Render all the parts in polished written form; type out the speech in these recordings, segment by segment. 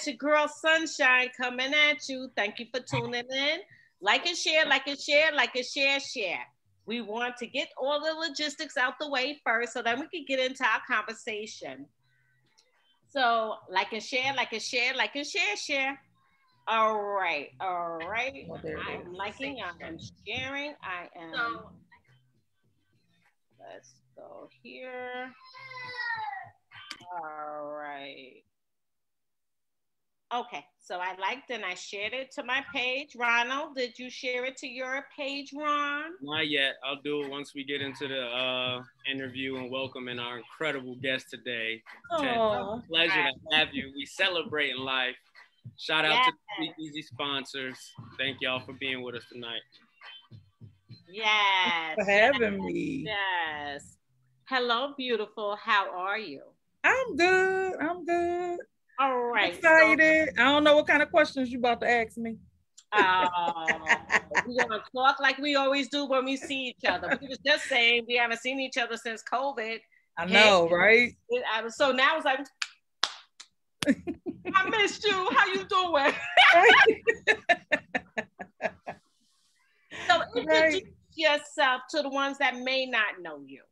your girl Sunshine coming at you. Thank you for tuning in. Like and share, like and share, like and share, share. We want to get all the logistics out the way first so then we can get into our conversation. So like and share, like and share, like and share, share. All right, all right. Oh, there it I'm is. liking, I'm sharing, I am. Let's go here. All right. Okay, so I liked and I shared it to my page. Ronald, did you share it to your page, Ron? Not yet. I'll do it once we get into the interview and welcoming our incredible guest today. Ted, Oh, pleasure to have you. We celebrating life. Shout out to the Speak Easy sponsors. Thank y'all for being with us tonight. Yes. for having me. Yes. Hello, beautiful. How are you? I'm good. I'm good. All right. Excited. I don't know what kind of questions you about to ask me. We're gonna talk like we always do when we see each other. We was just saying we haven't seen each other since COVID. I know, right? So now it's like, I missed you. How you doing? So introduce yourself to the ones that may not know you.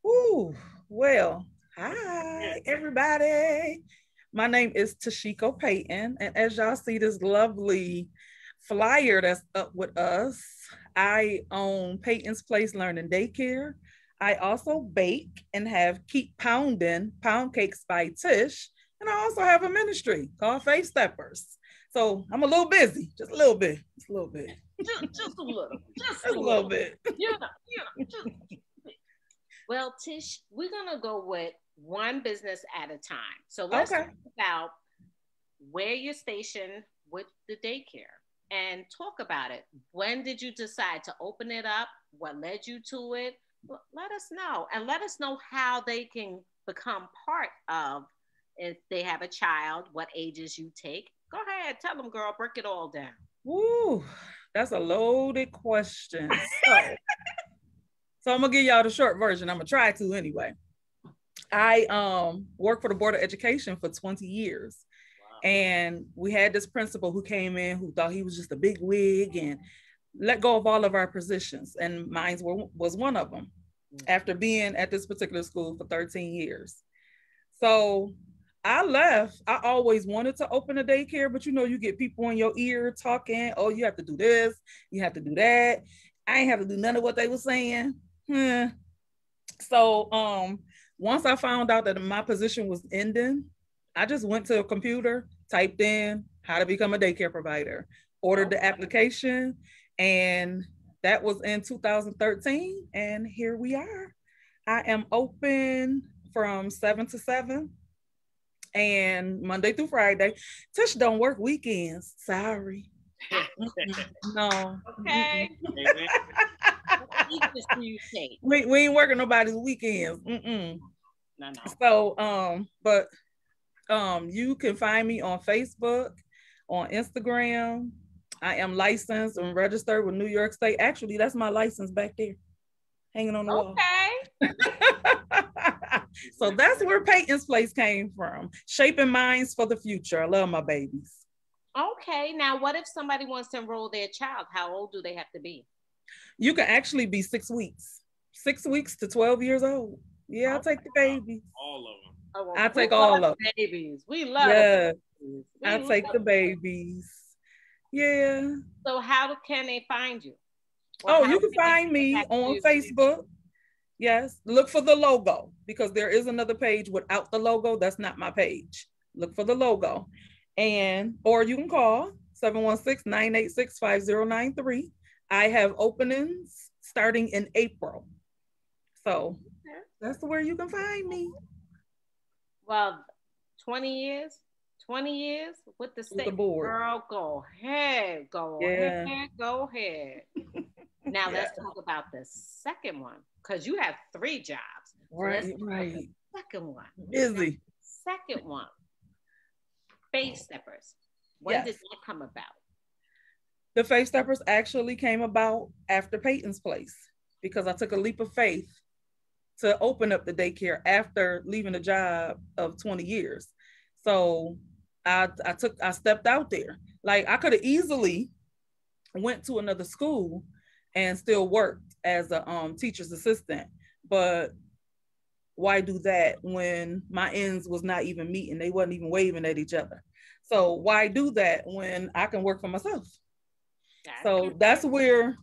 Ooh, well, hi everybody. My name is Teshiko Payton, and as y'all see this lovely flyer that's up with us, I own Paytons Place Learning Daycare. I also bake and have Keep Pounding Pound Cakes by Tish, and I also have a ministry called Faith Steppers. So I'm a little busy, just a little bit, just a little bit, just a little, just a little bit. Just. Well, Tish, we're gonna go with one business at a time. So let's talk about where you're stationed with the daycare and talk about it. When did you decide to open it up? What led you to it? Let us know, and let us know how they can become part of, if they have a child, what ages you take. Go ahead, tell them, girl, break it all down. Ooh, that's a loaded question. So I'm gonna give y'all the short version. I'm gonna try to anyway. I worked for the Board of Education for 20 years. Wow. And we had this principal who came in who thought he was just a big wig and let go of all of our positions. And mine was one of them after being at this particular school for 13 years. So I left. I always wanted to open a daycare, but you get people in your ear talking, oh, you have to do this, you have to do that. I ain't have to do none of what they were saying. So once I found out that my position was ending, I just went to a computer, typed in how to become a daycare provider, ordered the application, and that was in 2013. And here we are. I am open from 7 to 7 and Monday through Friday. Tish don't work weekends. Sorry. No. Okay. We ain't working nobody's weekends. No. So but you can find me on Facebook, on Instagram. I am licensed and registered with New York State. Actually, that's my license back there, hanging on the wall. Okay. So that's where Payton's Place came from. Shaping minds for the future. I love my babies. Okay. Now, what if somebody wants to enroll their child? How old do they have to be? You can actually be 6 weeks. 6 weeks to 12 years old. Yeah, I'll take the babies. All of them. Oh, well, I'll take all of them. Babies. We love babies. I'll take the babies. Yeah. So how can they find you? You can find me on Facebook. Yes. Look for the logo, because there is another page without the logo. That's not my page. Look for the logo. Or you can call 716-986-5093. I have openings starting in April. So that's where you can find me. Well, 20 years with the state. With the board. Girl, go ahead. Go ahead. Now let's talk about the second one, because you have 3 jobs. Right. Second one. Busy. Second one. Faith Steppers. When did that come about? The Faith Steppers actually came about after Payton's Place, because I took a leap of faith to open up the daycare after leaving a job of 20 years. So I stepped out there. Like I could have easily went to another school and still worked as a teacher's assistant, but why do that when my ends was not even meeting? They wasn't even waving at each other. So why do that when I can work for myself? So that's where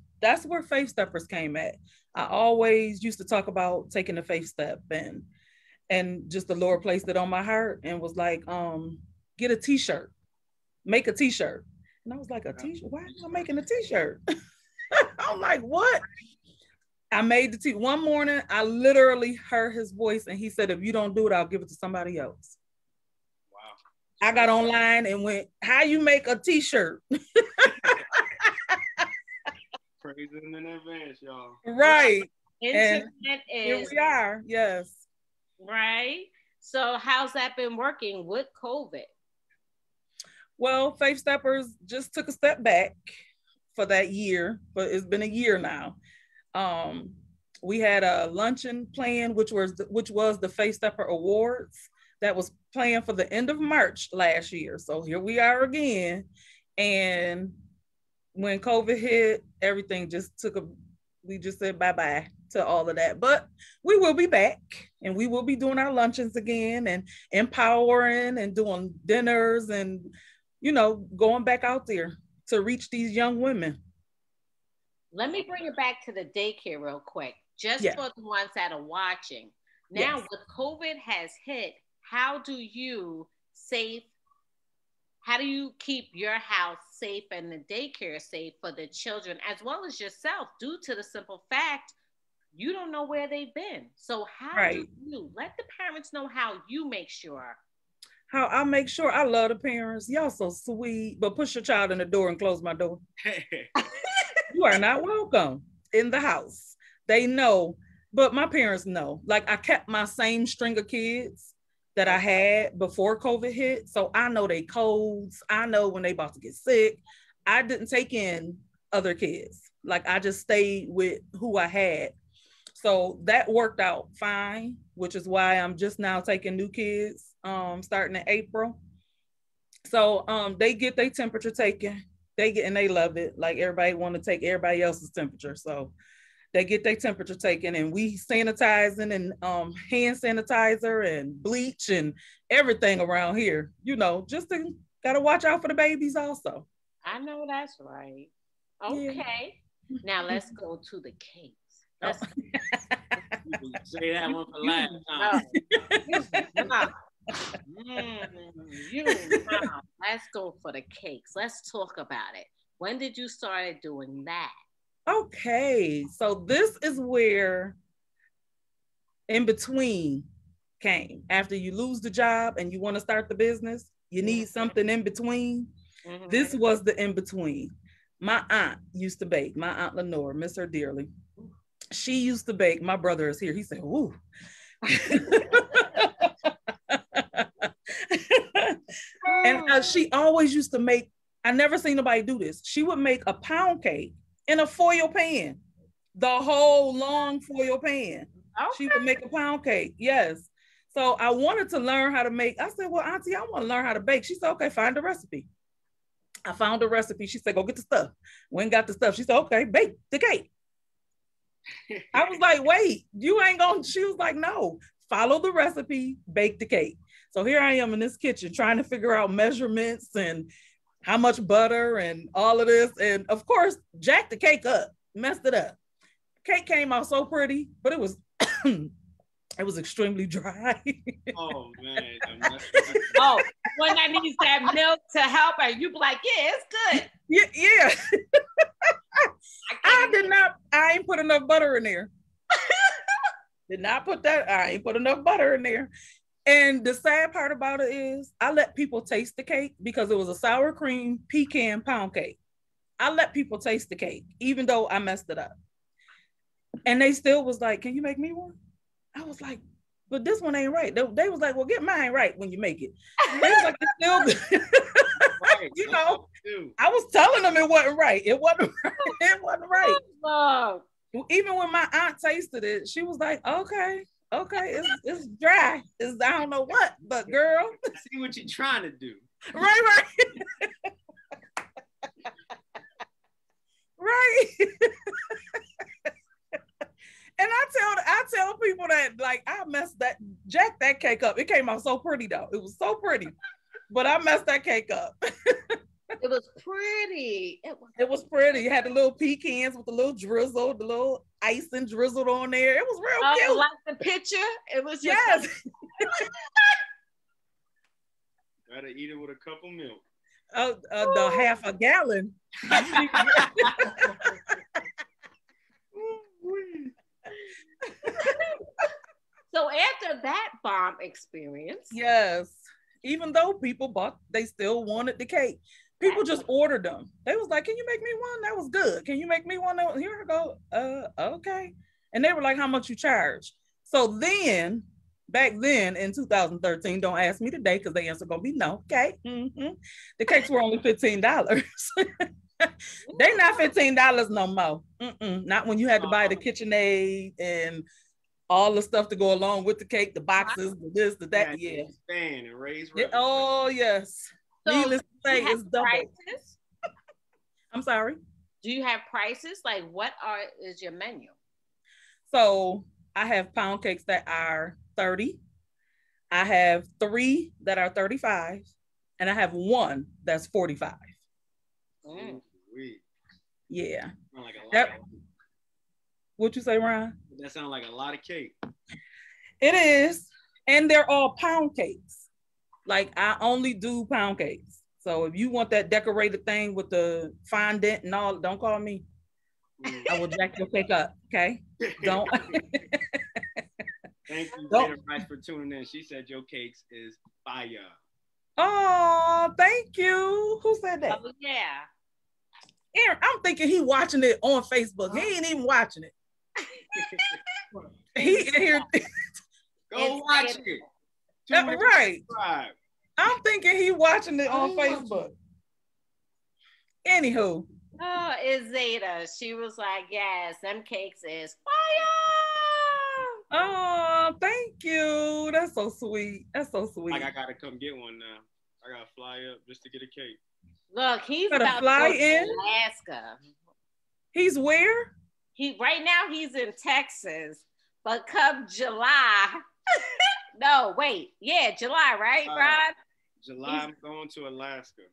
Faith Steppers came at. I always used to talk about taking the faith step, and just the Lord placed it on my heart and was like, get a t-shirt, make a t-shirt. And I was like, a t-shirt? Why am I making a t-shirt? I'm like, what? I made the t-shirt. One morning, I literally heard his voice and he said, if you don't do it, I'll give it to somebody else. Wow. I got online and went, how you make a t-shirt? Praise him in advance, y'all. Right. Internet and here we are. Yes. Right. So how's that been working with COVID? Well, Faith Steppers just took a step back for that year, but it's been a year now. We had a luncheon planned, which was the Faith Stepper Awards that was planned for the end of March last year. So here we are again. And when COVID hit, everything just we just said bye-bye to all of that. But we will be back and we will be doing our luncheons again and empowering and doing dinners and, going back out there to reach these young women. Let me bring it back to the daycare real quick, just for the ones that are watching. Now, with COVID has hit, how do you keep your house safe and the daycare safe for the children as well as yourself, due to the simple fact you don't know where they've been? So how do you let the parents know how you make sure? How I make sure? I love the parents. Y'all so sweet, but push your child in the door and close my door. You are not welcome in the house. They know, but my parents know. Like I kept my same string of kids that I had before COVID hit. So I know they codes. I know when they about to get sick. I didn't take in other kids. Like I just stayed with who I had. So that worked out fine, which is why I'm just now taking new kids starting in April. So they get their temperature taken. And they love it. Like everybody want to take everybody else's temperature. So they get their temperature taken and we sanitizing and hand sanitizer and bleach and everything around here, just gotta watch out for the babies also. I know that's right. Okay. Yeah. Now let's go to the cakes. Say that one for last time. Let's go for the cakes. Let's talk about it. When did you start doing that? Okay, so this is where in between came. After you lose the job and you want to start the business, you need something in between. Mm-hmm. This was the in between. My aunt used to bake. My aunt Lenore, miss her dearly. She used to bake. My brother is here. He said, "Ooh." And she always used to make, I never seen nobody do this. She would make a pound cake in a foil pan, the whole long foil pan. Okay. She would make a pound cake. Yes. So I wanted to learn how to make. I said, well, Auntie, I want to learn how to bake. She said, okay, find the recipe. I found the recipe. She said, go get the stuff. Went and got the stuff. She said, okay, bake the cake. I was like, wait, you ain't going to. She was like, no, follow the recipe, bake the cake. So here I am in this kitchen trying to figure out measurements and how much butter and all of this. And of course, jacked the cake up, messed it up. Cake came out so pretty, but it was it was extremely dry. Oh man. Oh, when I need that milk to help her, you be like, yeah, it's good. Yeah. I ain't put enough butter in there. Did not put that, I ain't put enough butter in there. And the sad part about it is I let people taste the cake because it was a sour cream pecan pound cake. I let people taste the cake, even though I messed it up. And they still was like, can you make me one? I was like, but this one ain't right. They was like, well, get mine right when you make it. They was like, it's still good. Right. You know, I was telling them it wasn't right. It wasn't right. It wasn't right. Oh. Even when my aunt tasted it, she was like, okay, it's dry. I don't know what, but girl. See what you're trying to do. Right. Right. And I tell people that, like, I messed jack that cake up. It came out so pretty though. It was so pretty, but I messed that cake up. It was pretty. It was pretty. You had the little pecans with the little drizzle, the little icing drizzled on there. It was real cute. Like the picture. It was just yes. Gotta eat it with a cup of milk. The half a gallon. So after that bomb experience, yes, even though people they still wanted the cake. People just ordered them. They was like, "Can you make me one? That was good. Can you make me one? Here I go. Okay." And they were like, "How much you charge?" So then, back then in 2013, don't ask me today because the answer gonna be no. Okay. Mm-hmm. The cakes were only $15. They not $15 no more. Not when you had to buy the KitchenAid and all the stuff to go along with the cake, the boxes, the this, the that. Yeah. Stand and raise. Oh yes. So needless to say, it's double. Prices? I'm sorry. Do you have prices? Like, what is your menu? So I have pound cakes that are 30. I have 3 that are 35, and I have 1 that's 45. Yeah. What you say, Ryan? That sounds like a lot of cake. It is, and they're all pound cakes. Like, I only do pound cakes. So if you want that decorated thing with the fondant and all, don't call me. I will jack your cake up. Okay. Don't. Thank you, Jada Rice, for tuning in. She said your cakes is fire. Oh, thank you. Who said that? Oh, yeah. Aaron, I'm thinking he watching it on Facebook. He ain't even watching it. He in here. Go watch it. Right. I'm thinking he watching it on Facebook. Anywho. Oh, it's Zeta. She was like, yes, them cakes is fire. Oh, thank you. That's so sweet. That's so sweet. Like, I gotta come get one now. I gotta fly up just to get a cake. Look, he's about to fly in Alaska. He's where? Right now he's in Texas, but come July. No, wait. Yeah, July, right, Rod? July, I'm going to Alaska.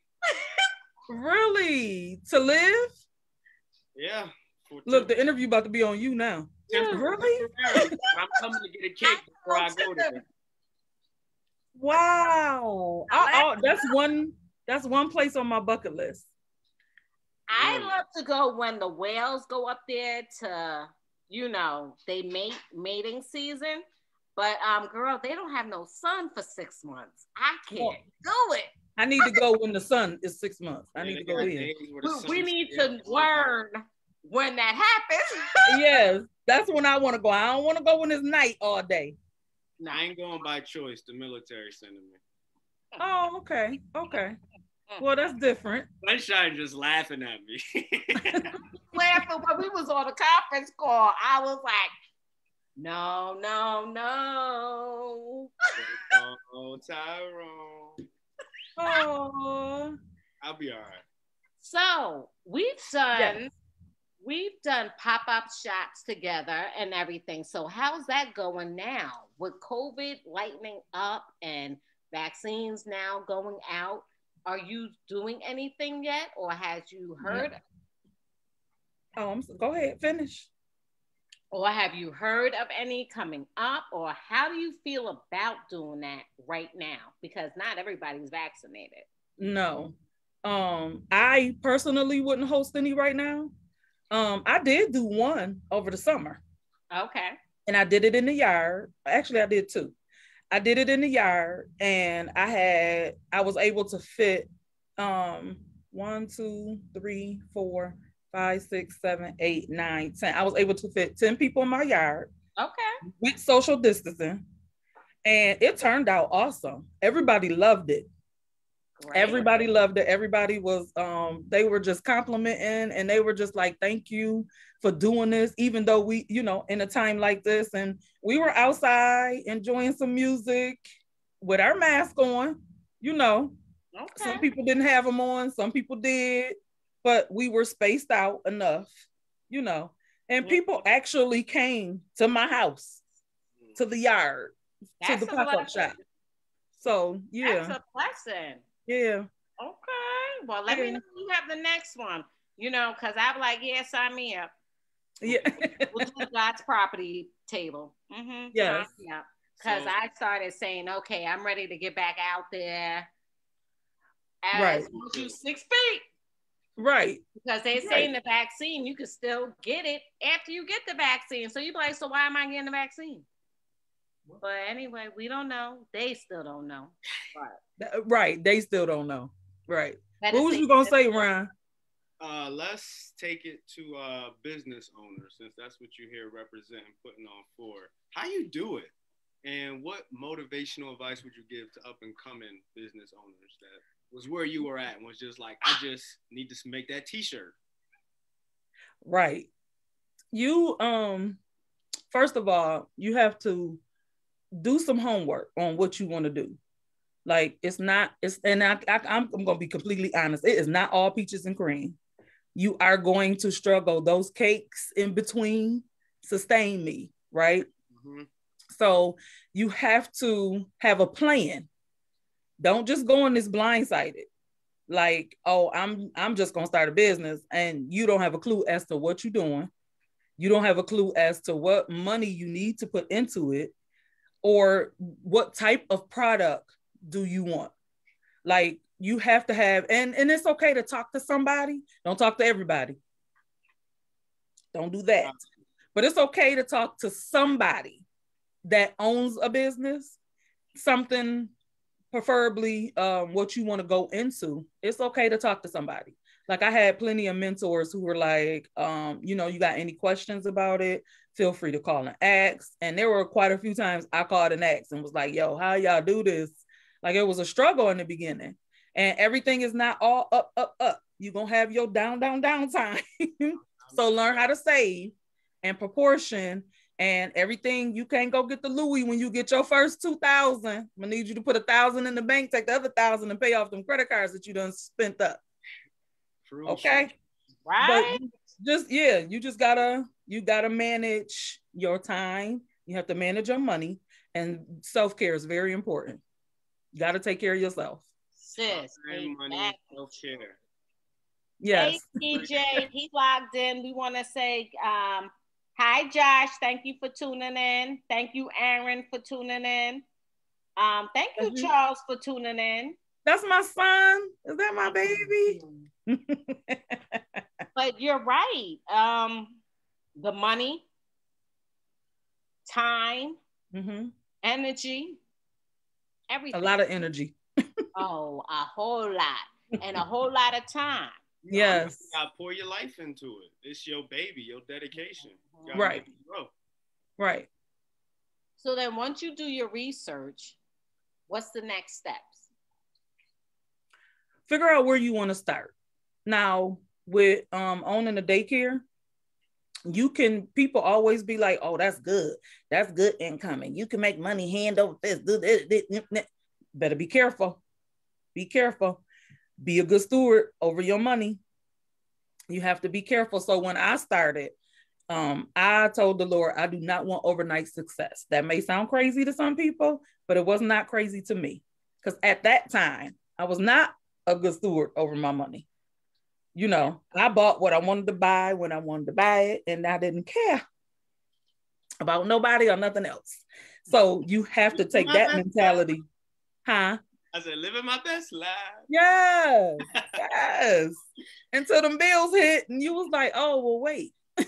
Really? To live? Yeah. Look, the interview about to be on you now. Yeah. Really? I'm coming to get a cake before I go there. Wow. That's one place on my bucket list. I love to go when the whales go up there to, they mating season. But girl, they don't have no sun for 6 months. I can't do it. I need to go when the sun is 6 months. I need to go in. We need to learn when that happens. Yes, that's when I want to go. I don't want to go when it's night all day. No, I ain't going by choice. The military sending me. Oh, okay. Okay. Well, that's different. Sunshine just laughing at me. Laughing when we was on a conference call. I was like, no. Oh, Tyrone. Oh. I'll be all right. So we've done pop-up shops together and everything. So how's that going now? With COVID lightening up and vaccines now going out, are you doing anything yet, or has you heard? Go ahead, finish. Or have you heard of any coming up, or how do you feel about doing that right now? Because not everybody's vaccinated. No. I personally wouldn't host any right now. I did do one over the summer. Okay. And I did it in the yard. Actually, I did 2. I did it in the yard, and I was able to fit 1, 2, 3, 4, 5, 6, 7, 8, 9, 10. I was able to fit 10 people in my yard. Okay. With social distancing. And it turned out awesome. Everybody loved it. Great. Everybody loved it. Everybody was, they were just complimenting, and they were just like, thank you for doing this, even though we, in a time like this, and we were outside enjoying some music with our mask on, Okay. Some people didn't have them on, some people did, but we were spaced out enough, you know. And people actually came to my house, to the yard, to the pop-up shop. So yeah. That's a blessing. Yeah. Okay. Well, let me know when you have the next one. You know, because I'm like, yeah, sign me up. Yeah. We'll do God's property table. Mm-hmm. Yes. Yeah. Because I started saying, okay, I'm ready to get back out there. As you 6 feet. Right. Because they say in the vaccine, you can still get it after you get the vaccine. So you be like, so why am I getting the vaccine? But anyway, we don't know. They still don't know. Right. They still don't know. Right. What was you gonna say, Ryan? Let's take it to business owners, since that's what you're here representing, putting on for. How you do it, and what motivational advice would you give to up and coming business owners that was where you were at and was just like, I just need to make that t-shirt? Right. You first of all, you have to do some homework on what you want to do. Like I'm gonna be completely honest. It is not all peaches and cream. You are going to struggle. Those cakes in between sustain me, right? Mm-hmm. So you have to have a plan. Don't just go on this blindsided. Like, oh, I'm just gonna start a business, and you don't have a clue as to what you're doing. You don't have a clue as to what money you need to put into it, or what type of product do you want. Like, you have to have, and it's okay to talk to somebody. Don't talk to everybody. Don't do that. But it's okay to talk to somebody that owns a business, something, preferably what you want to go into. It's okay to talk to somebody. Like, I had plenty of mentors who were like, you got any questions about it, feel free to call and ask. And there were quite a few times I called and asked and was like, yo, how y'all do this? Like, it was a struggle in the beginning. And everything is not all up, up, up. You're going to have your down, down, down time. So learn how to save and proportion and everything. You can't go get the Louis when you get your first 2,000. I'm going to need you to put 1,000 in the bank, take the other 1,000 and pay off them credit cards that you done spent up. True. Okay. Right. But you gotta manage your time. You have to manage your money, and self-care is very important. You got to take care of yourself. Sis, money, self-care. Yes. Hey, DJ, he logged in. We want to say hi, Josh. Thank you for tuning in. Thank you, Aaron, for tuning in. Thank you, Charles, for tuning in. That's my son. Is that my baby? But you're right. The money, time, energy, everything. A lot of energy. Oh, a whole lot. And a whole lot of time. Yes. You gotta pour your life into it. It's your baby, your dedication. You right. Right. So then once you do your research, what's the next steps? Figure out where you want to start. Now, with owning a daycare, people always be like, oh, that's good. That's good income. And you can make money hand over fist. Do this. Better be careful. Be careful. Be a good steward over your money. You have to be careful. So when I started, I told the Lord, I do not want overnight success. That may sound crazy to some people, but it was not crazy to me. Because at that time, I was not a good steward over my money. I bought what I wanted to buy when I wanted to buy it, and I didn't care about nobody or nothing else. So you have to take that mentality. Huh? I said, living my best life. Yes, yes. Until them bills hit, and you was like, oh, well, wait. And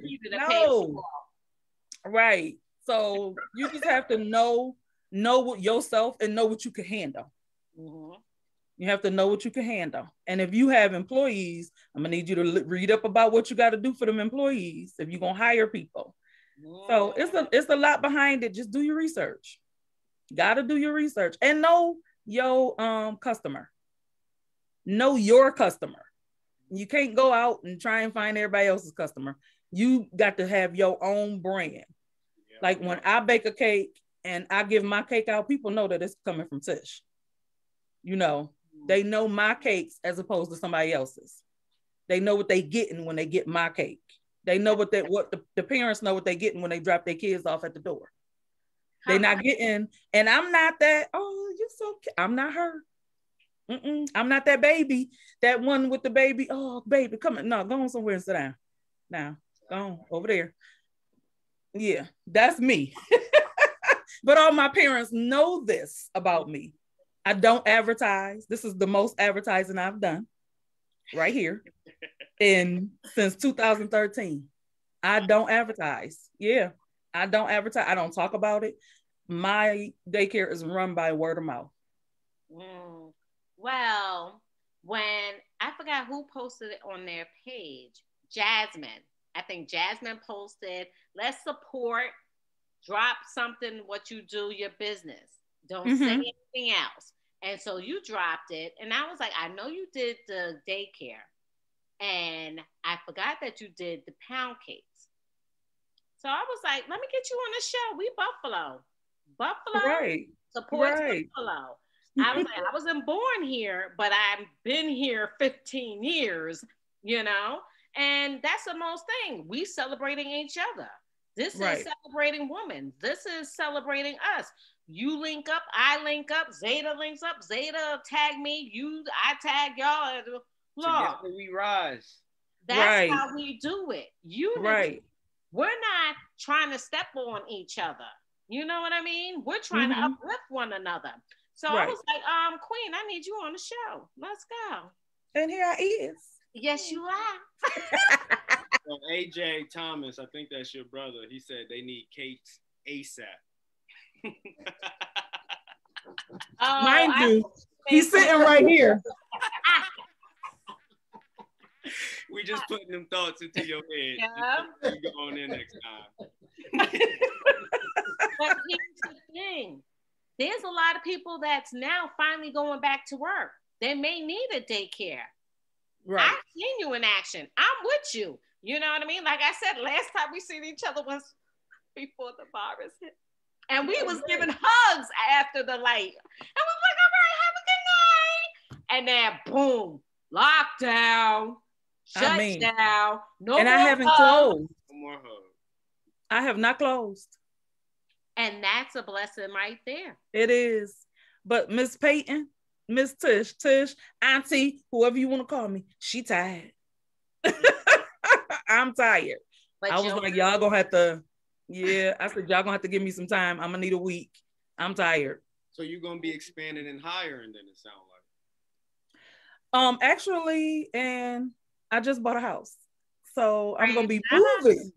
you no. Right. So you just have to know what yourself and know what you can handle. Mm-hmm. You have to know what you can handle. And if you have employees, I'm gonna need you to read up about what you got to do for them employees if you're gonna hire people. So it's a lot behind it. Just do your research. Got to do your research and know your customer. Know your customer. You can't go out and try and find everybody else's customer. You got to have your own brand. Yeah. Like when I bake a cake and I give my cake out, people know that it's coming from Tish. You know, they know my cakes as opposed to somebody else's. They know what they getting when they get my cake. They know what the parents know what they getting when they drop their kids off at the door. They not getting, and I'm not that, oh, you so cute. I'm not her. I'm not that baby, that one with the baby. Oh, baby, come on. No, go on somewhere and sit down. Now, go on over there. Yeah, that's me. But all my parents know this about me. I don't advertise. This is the most advertising I've done right here. And since 2013, I don't advertise. Yeah, I don't advertise. I don't talk about it. My daycare is run by word of mouth. Well, when I forgot who posted it on their page, Jasmine. I think Jasmine posted, let's support, drop something, what you do, your business. Don't say anything else. And so you dropped it. And I was like, I know you did the daycare. And I forgot that you did the pound cakes. So I was like, let me get you on the show. We Buffalo. Right. Supports Buffalo. I was like, I wasn't born here, but I've been here 15 years, you know? And that's the most thing. We celebrating each other. This is celebrating women. This is celebrating us. You link up, I link up, Zeta links up, Zeta tag me, I tag y'all. Together we rise. That's how we do it. Unity. We're not trying to step on each other. You know what I mean? We're trying to uplift one another. So I was like, Queen, I need you on the show. Let's go. And here I is. Yes, you are. Well, AJ Thomas, I think that's your brother. He said they need cakes ASAP. Mind you, he's sitting right here. We just putting them thoughts into your head. Yeah. You go on in next time. But here's the thing. There's a lot of people that's now finally going back to work. They may need a daycare. Right. I've seen you in action. I'm with you. You know what I mean? Like I said, last time we seen each other was before the virus hit. And we was giving hugs after the light. And we was like, all right, have a good night. And then boom, lockdown, shut down. No and more I haven't hugs. closed. No more hugs. I have not closed. And that's a blessing right there. It is. But Miss Payton, Miss Tish, Auntie, whoever you want to call me, she tired. I'm tired. But I was like, y'all gonna have to, I said, y'all gonna have to give me some time. I'm gonna need a week. I'm tired. So you're gonna be expanding and hiring then, it sounds like. Actually, and I just bought a house. So I'm gonna be moving.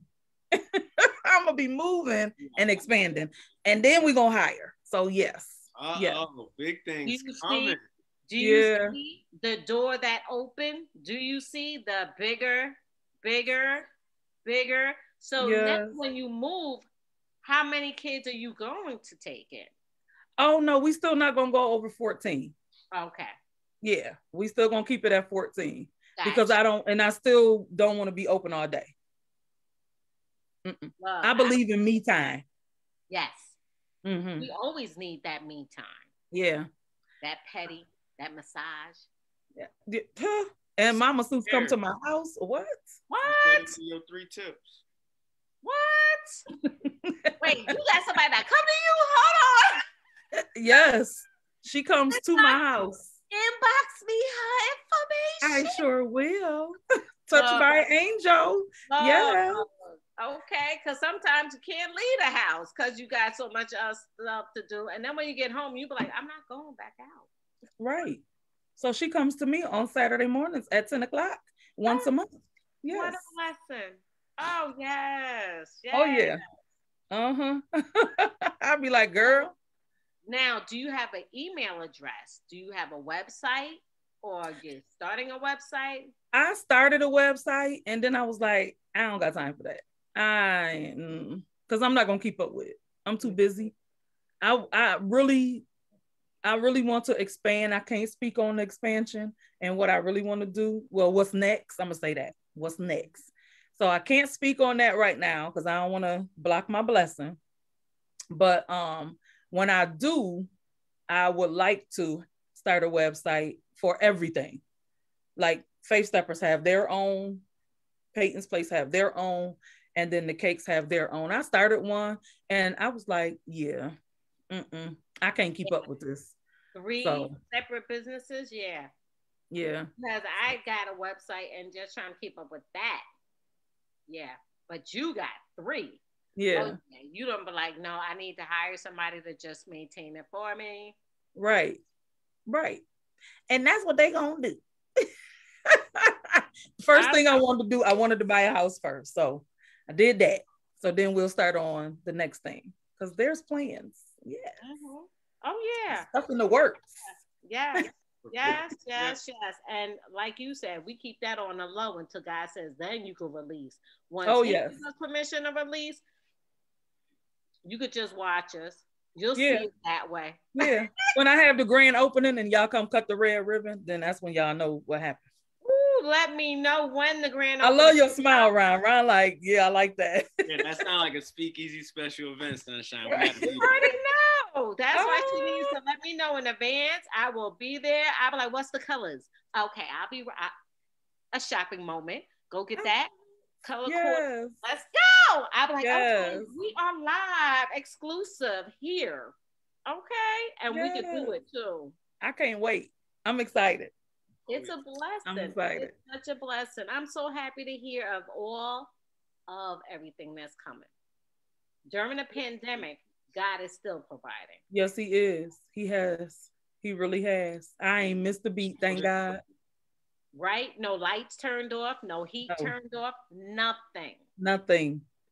I'm gonna be moving and expanding. And then we're gonna hire. So yes. Big things coming. Do you see the door that opened? Do you see the bigger? So next when you move, how many kids are you going to take in? Oh no, we still not gonna go over 14. Okay. Yeah, we still gonna keep it at 14 because I still don't want to be open all day. I believe in me time. Yes. We always need that me time. Yeah. That petty, that massage. Yeah. And my masseuse come to my house. What? Your 3 tips. What? Wait, you got somebody that come to you? Hold on. Yes. She comes to my house. Inbox me her information. I sure will. Touched by an angel. Yeah. Okay, because sometimes you can't leave the house because you got so much stuff to do. And then when you get home, you be like, I'm not going back out. Right. So she comes to me on Saturday mornings at 10 o'clock once a month. Yes. What a lesson. Oh, yes. Oh, yeah. I'll be like, girl. Now, do you have an email address? Do you have a website or you're starting a website? I started a website and then I was like, I don't got time for that. Because I'm not going to keep up with it. I'm too busy. I really want to expand. I can't speak on the expansion and what I really want to do. Well, what's next? I'm going to say that. What's next? So I can't speak on that right now because I don't want to block my blessing. But when I do, I would like to start a website for everything. Like Faith Steppers have their own, Paytons Place have their own, and then the cakes have their own. I started one and I was like, yeah, I can't keep up with this. 3 separate businesses, yeah. Yeah. Because I got a website and just trying to keep up with that. Yeah. But you got 3. Yeah. Oh, yeah. You don't be like, no, I need to hire somebody to just maintain it for me. Right. And that's what they gonna do. First thing I wanted to do, I wanted to buy a house first. So I did that. So then we'll start on the next thing. Because there's plans. Yeah. Mm-hmm. Oh, yeah. Stuff in the works. Yes. And like you said, we keep that on the low until God says, then you can release. Once he gives us permission to release, you could just watch us. You'll see it that way. Yeah. When I have the grand opening and y'all come cut the red ribbon, then that's when y'all know what happened. Ooh, let me know when the grand opening. I love your smile, Ron. Ron, like, yeah, I like that. Yeah, that sounds like a speakeasy special event, Sunshine. You already know. That's why she needs to let me know in advance. I will be there. I'll be like, what's the colors? Okay, I'll be a shopping moment. Go get that. Color code. Let's go. I'll be like, okay, we are live, exclusive here. Okay. And we can do it too. I can't wait. I'm excited. It's a blessing. I'm excited. It's such a blessing. I'm so happy to hear of all of everything that's coming. During the pandemic, God is still providing. Yes, he is. He has. He really has. I ain't missed a beat, thank God. Right? No lights turned off, no heat turned off, nothing.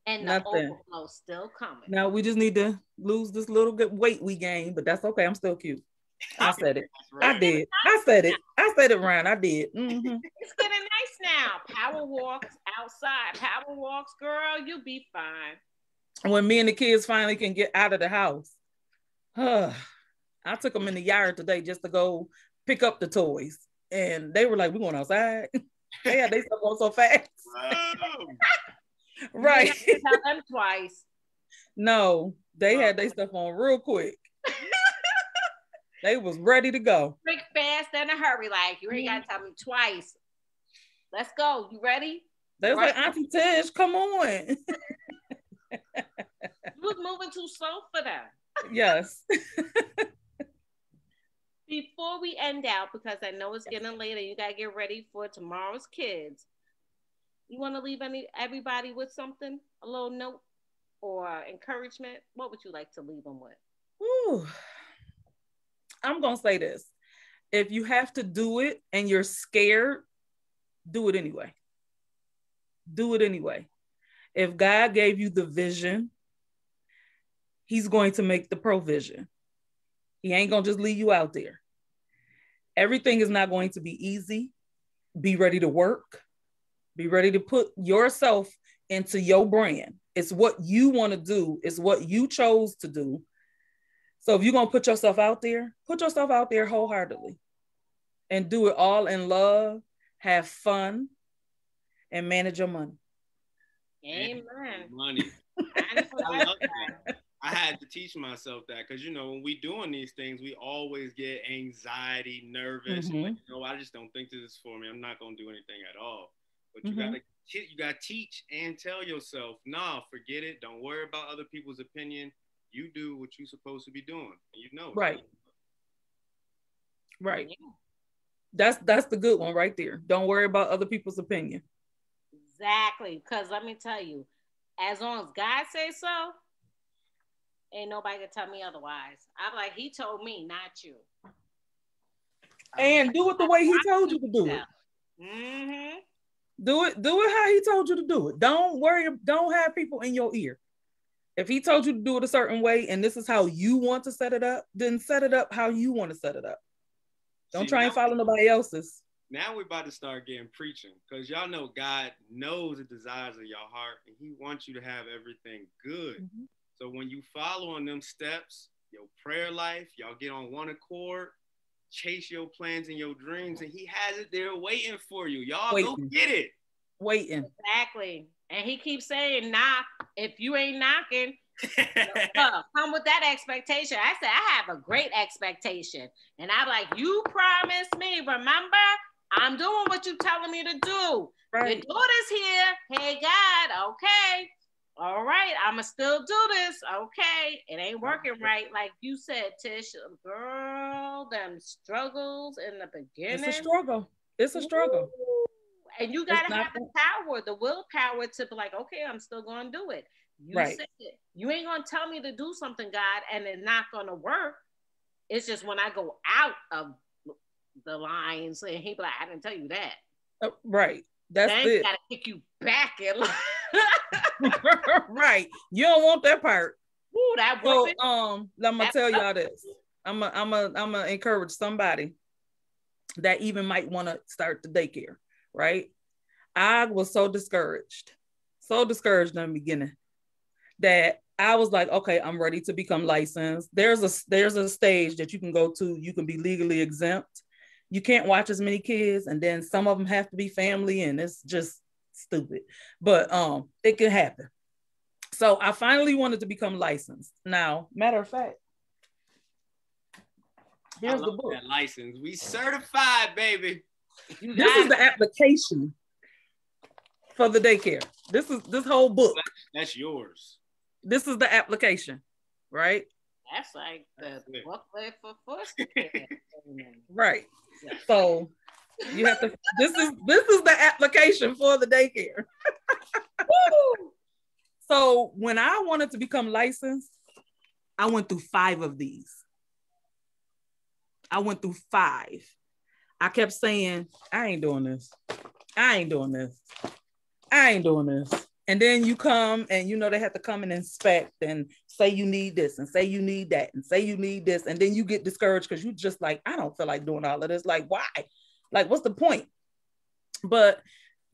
And the overflow still coming. Now we just need to lose this little bit weight we gained, but that's okay. I'm still cute. I said it. Right. I did. I said it, Ryan. I did. Mm-hmm. It's getting nice now. Power walks outside. Power walks, girl, you'll be fine. When me and the kids finally can get out of the house, I took them in the yard today just to go pick up the toys. And they were like, we're going outside. They had their stuff on so fast. Right. You tell them twice. No, they had their stuff on real quick. They was ready to go. Quick, fast, in a hurry. Like, you ain't got to tell me twice. Let's go. You ready? They was like, Auntie Tish, come on. You was moving too slow for that. Yes. Before we end out, because I know it's getting late and you got to get ready for tomorrow's kids, you want to leave everybody with something? A little note or encouragement? What would you like to leave them with? Ooh. I'm going to say this. If you have to do it and you're scared, do it anyway. Do it anyway. If God gave you the vision, he's going to make the provision. He ain't going to just leave you out there. Everything is not going to be easy. Be ready to work. Be ready to put yourself into your brand. It's what you want to do. It's what you chose to do. So if you're going to put yourself out there wholeheartedly and do it all in love, have fun, and manage your money. Amen. Money. I love that. I had to teach myself that because, when we doing these things, we always get anxiety, nervous. Mm-hmm. Like, I just don't think this is for me. I'm not going to do anything at all. But you got to teach and tell yourself, nah, forget it. Don't worry about other people's opinion. You do what you're supposed to be doing. Right. Right. Yeah. That's the good one right there. Don't worry about other people's opinion. Exactly. Because let me tell you, as long as God says so, ain't nobody can tell me otherwise. I'm like, he told me, not you. And do it the way he told you to do it. Mm-hmm. Do it how he told you to do it. Don't have people in your ear. If he told you to do it a certain way and this is how you want to set it up, then set it up how you want to set it up. Don't try and follow nobody else's. Now we're about to start getting preaching because y'all know God knows the desires of your heart and he wants you to have everything good. Mm-hmm. So when you follow on them steps, your prayer life, y'all get on one accord, chase your plans and your dreams, and he has it there waiting for you. Y'all go get it. Waiting. Exactly. And he keeps saying, knock. If you ain't knocking, Look, come with that expectation. I said, I have a great expectation. And I'm like, you promised me, remember? I'm doing what you're telling me to do. Right. Your daughter's here. Hey, God, okay. All right, I'ma still do this. Okay. It ain't working right. Like you said, Tish, girl, them struggles in the beginning. It's a struggle. It's a struggle. Ooh. And you gotta have the power, the willpower to be like, okay, I'm still gonna do it. You said it. You ain't gonna tell me to do something, God, and it's not gonna work. It's just when I go out of the lines, and he be like, I didn't tell you that. Right. That's then it. Gotta kick you back and right. You don't want that part. Ooh, that so I'm gonna tell y'all this. I'm gonna encourage somebody that even might want to start the daycare. Right. I was so discouraged in the beginning that I was like, okay, I'm ready to become licensed. There's a stage that you can go to. You can be legally exempt. You can't watch as many kids, and then some of them have to be family, and it's just stupid. But it can happen. So I finally wanted to become licensed. Now, matter of fact, here's the book. That license. We certified, baby. This is the application for the daycare. This whole book. That's yours. This is the application, right? That's like the booklet for foster care. Right. So you have to. This is the application for the daycare. So when I wanted to become licensed, I went through 5 of these. I went through 5. I kept saying, I ain't doing this. I ain't doing this. I ain't doing this. And then you come and they have to come and inspect and say you need this and say you need that and say you need this. And then you get discouraged because you just like, I don't feel like doing all of this. Like, why? Like, what's the point? But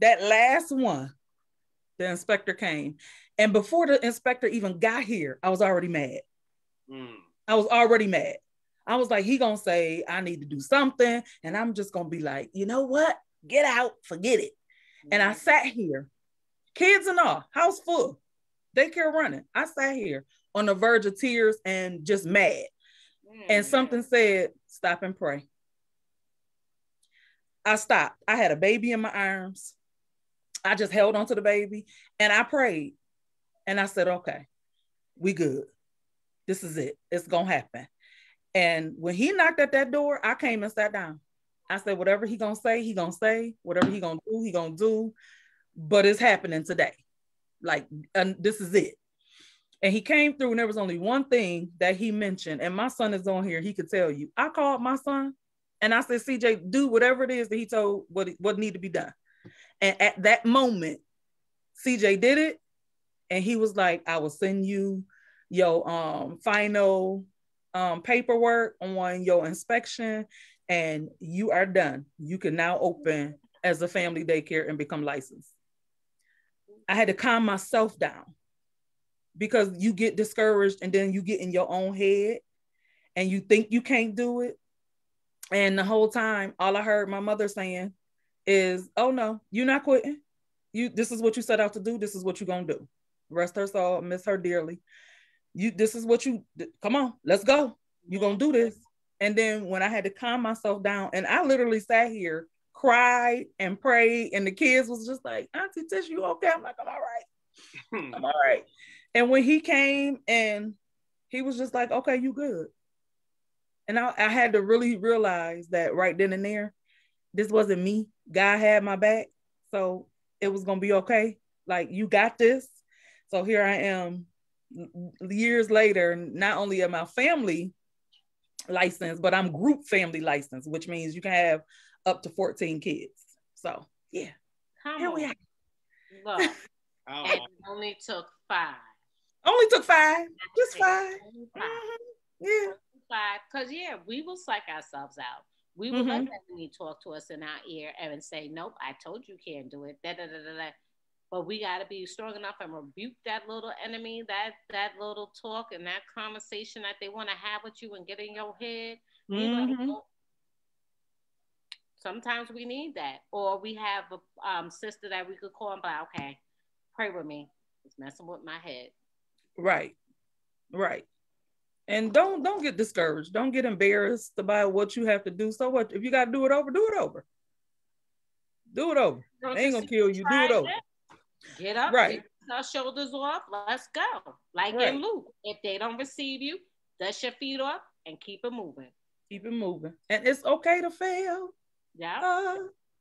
that last one, the inspector came. And before the inspector even got here, I was already mad. I was already mad. I was like, he gonna say I need to do something. And I'm just gonna be like, you know what? Get out, forget it. And I sat here, kids and all, house full, daycare running. I sat here on the verge of tears and just mad. And something said, stop and pray. I stopped. I had a baby in my arms. I just held onto the baby and I prayed. And I said, okay, we good. This is it. It's gonna happen. And when he knocked at that door, I came and sat down. I said, whatever he gonna say, he gonna say. Whatever he gonna do. But it's happening today. Like, this is it. And he came through and there was only one thing that he mentioned. And my son is on here. He could tell you. I called my son and I said, CJ, do whatever it is that he told what need to be done. And at that moment, CJ did it. And he was like, I will send you your final paperwork on your inspection and you are done. You can now open as a family daycare and become licensed. I had to calm myself down because you get discouraged and then you get in your own head and you think you can't do it. And the whole time, all I heard my mother saying is, oh no, you're not quitting. This is what you set out to do. This is what you're going to do. Rest her soul, miss her dearly. This is what come on, let's go. You're going to do this. And then when I had to calm myself down, and I literally sat here, cried and prayed, and the kids was just like, Auntie Tish, you okay? I'm like, I'm all right. I'm all right. And when he came and he was just like, okay, you good. And I had to really realize that right then and there, this wasn't me. God had my back. So it was going to be okay. Like, you got this. So here I am years later, not only am I family licensed, but I'm group family licensed, which means you can have up to 14 kids. So yeah, here we are. Look, it only took 5. Only took 5. Just 5. Yeah. 5. Because we will psych ourselves out. We will let that enemy talk to us in our ear and say, nope, I told you can't do it. But we got to be strong enough and rebuke that little enemy, that little talk and that conversation that they want to have with you and get in your head. Sometimes we need that. Or we have a sister that we could call and be like, okay, pray with me. It's messing with my head. Right. Right. And don't get discouraged. Don't get embarrassed about what you have to do. So what? If you got to do it over, do it over. Do it over. They ain't gonna kill you. Do it over. Get up, right. Get our shoulders off. Let's go. Like in Luke, if they don't receive you, dust your feet off and keep it moving. Keep it moving. And it's okay to fail. Yeah.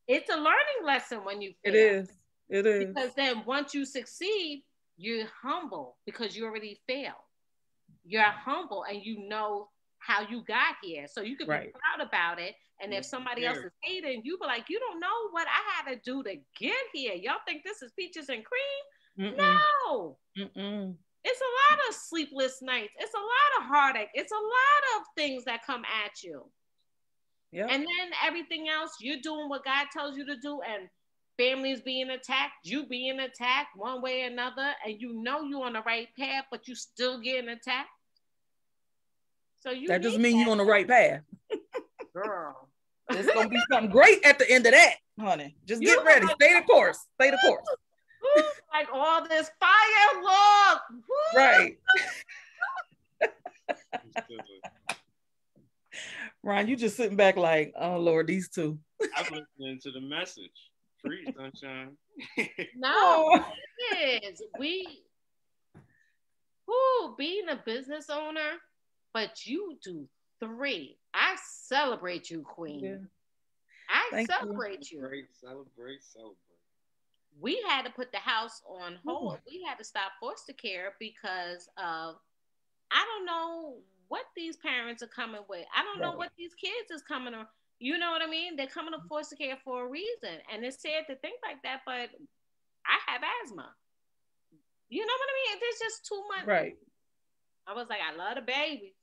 It's a learning lesson when you fail. It is. It is. Because then once you succeed, you're humble because you already failed. You're humble and you know how you got here. So you can be proud about it. And if somebody else is hating, you be like, you don't know what I had to do to get here. Y'all think this is peaches and cream? Mm-mm. No. Mm-mm. It's a lot of sleepless nights. It's a lot of heartache. It's a lot of things that come at you. Yep. And then everything else, you're doing what God tells you to do, and families being attacked, you being attacked one way or another, and you know you're on the right path, but you still getting attacked. So that doesn't mean you're on the right path. Girl. There's gonna be something great at the end of that, honey. Just get ready. Stay the course. Stay the course. Like all this fire, look. Right. Ron, you just sitting back like, oh Lord, these two. I'm listening to the message. Free sunshine. No, it is. Being a business owner, but you do 3. I celebrate you, Queen. Yeah. I celebrate you. Celebrate. We had to put the house on hold. We had to stop foster care because of, I don't know what these parents are coming with. I don't know what these kids is coming on. You know what I mean? They're coming to foster care for a reason. And it's sad to think like that, but I have asthma. You know what I mean? There's just too much. Right. I was like, I love the babies.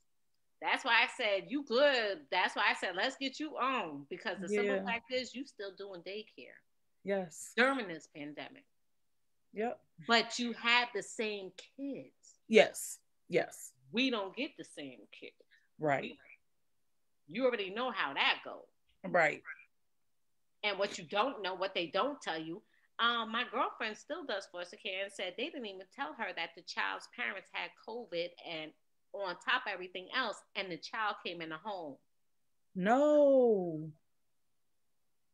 That's why I said, you good. That's why I said, let's get you on. Because of something like this, you still doing daycare. Yes. During this pandemic. Yep. But you have the same kids. Yes. Yes. We don't get the same kids. Right. You already know how that goes. Right. And what you don't know, what they don't tell you, my girlfriend still does foster care and said they didn't even tell her that the child's parents had COVID and on top of everything else, and the child came in the home. No.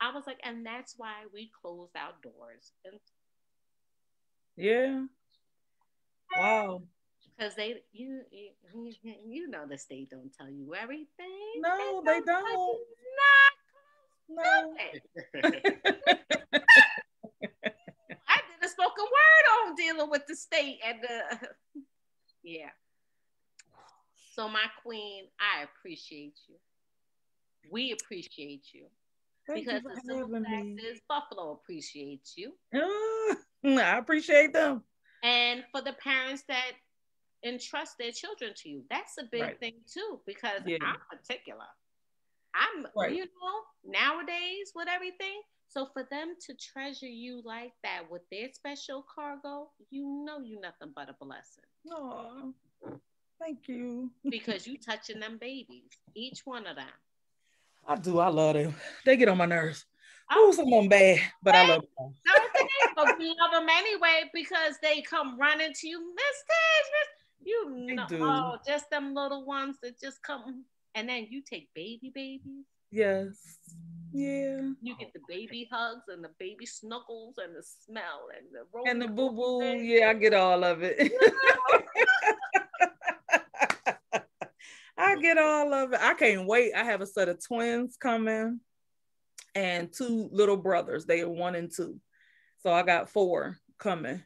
I was like, and that's why we closed our doors. And yeah. Wow. Because you know the state don't tell you everything. No, they don't. No. I did a spoken word on dealing with the state and the yeah. So my queen, I appreciate you. We appreciate you. Because the simple fact is Buffalo appreciates you. I appreciate them. And for the parents that entrust their children to you, that's a big thing too. Because I'm particular. I'm, you know, nowadays with everything. So for them to treasure you like that with their special cargo, you know you're nothing but a blessing. Oh, thank you. Because you touching them babies, each one of them. I do. I love them. They get on my nerves. Oh, some of them bad, but I love them. Don't they? But we love them anyway because they come running to you, Miss Tish, you know, just them little ones that just come. And then you take babies. Yes. Yeah. You get the baby hugs and the baby snuggles and the smell and the roll and the boo boo. Yeah, I get all of it. I get all of it. I can't wait. I have a set of twins coming and 2 little brothers. They are 1 and 2. So I got 4 coming.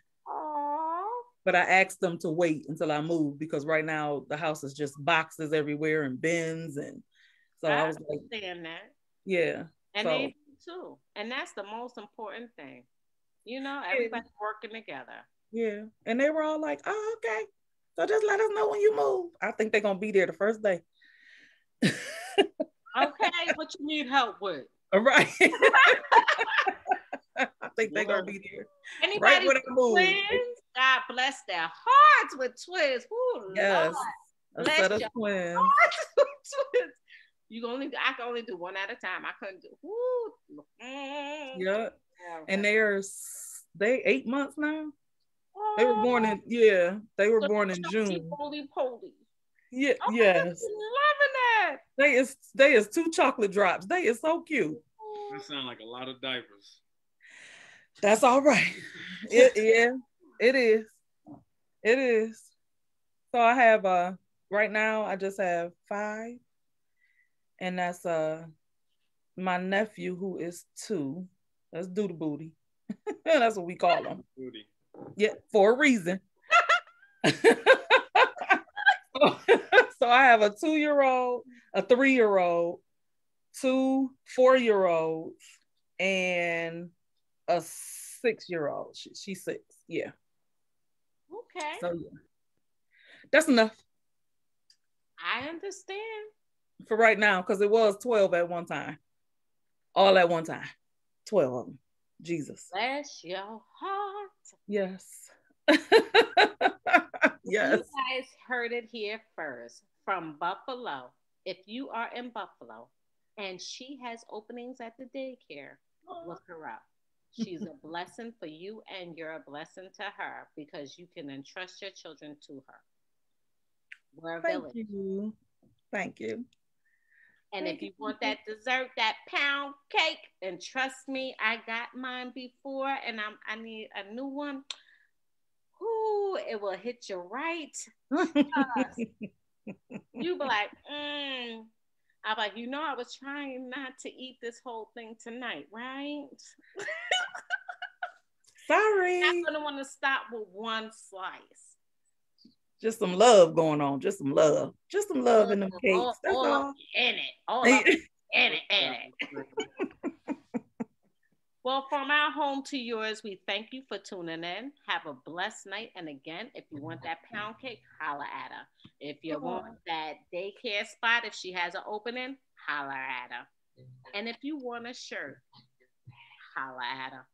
But I asked them to wait until I move because right now the house is just boxes everywhere and bins. And so I was like, understand that. Yeah. And they do too. And that's the most important thing. You know, everybody's working together. Yeah. And they were all like, oh, okay. So just let us know when you move. I think they're going to be there the first day. Okay. What you need help with? All right. I think they're going to be there. Anybody with twins? God bless their hearts with twins. Ooh, yes. Lord. A set of twins. I can only do 1 at a time. I couldn't do. Yeah. And they 8 months now. They were born in, yeah, they were So born in chunky June. roly-poly. Yeah, Oh, yes. loving that. They is 2 chocolate drops. They is so cute. That sounds like a lot of diapers. That's all right. It is. It is. So I have right now I just have 5. And that's my nephew who is 2. That's Doodle Booty. That's what we call him. Booty. Yeah, for a reason. So I have a 2-year-old, a 3-year-old, 2 4-year-olds, and a 6-year-old. She's 6. Yeah. Okay. So yeah, that's enough I understand. for right now because it was 12 at one time. All at one time. 12 of them. Jesus. Bless your heart. Yes. Yes. You guys heard it here first from Buffalo. If you are in Buffalo and she has openings at the daycare, look her up. She's a blessing for you and you're a blessing to her because you can entrust your children to her. We're a village. Thank you. Thank you. And if you want that dessert, that pound cake, and trust me, I got mine before and I need a new one. Ooh, it will hit you right. You be like, I'm like, I was trying not to eat this whole thing tonight, right? Sorry. I'm gonna want to stop with one slice. Just some love going on. Just some love. Just some love in them cakes. That's all. In it. All up in it. Well, from our home to yours, we thank you for tuning in. Have a blessed night. And again, if you want that pound cake, holla at her. If you want that daycare spot, if she has an opening, holla at her. And if you want a shirt, holla at her.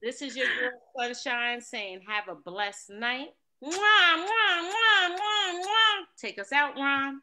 This is your girl Sunshine saying, have a blessed night. Mwah, mwah, mwah, mwah, mwah. Take us out, Ron.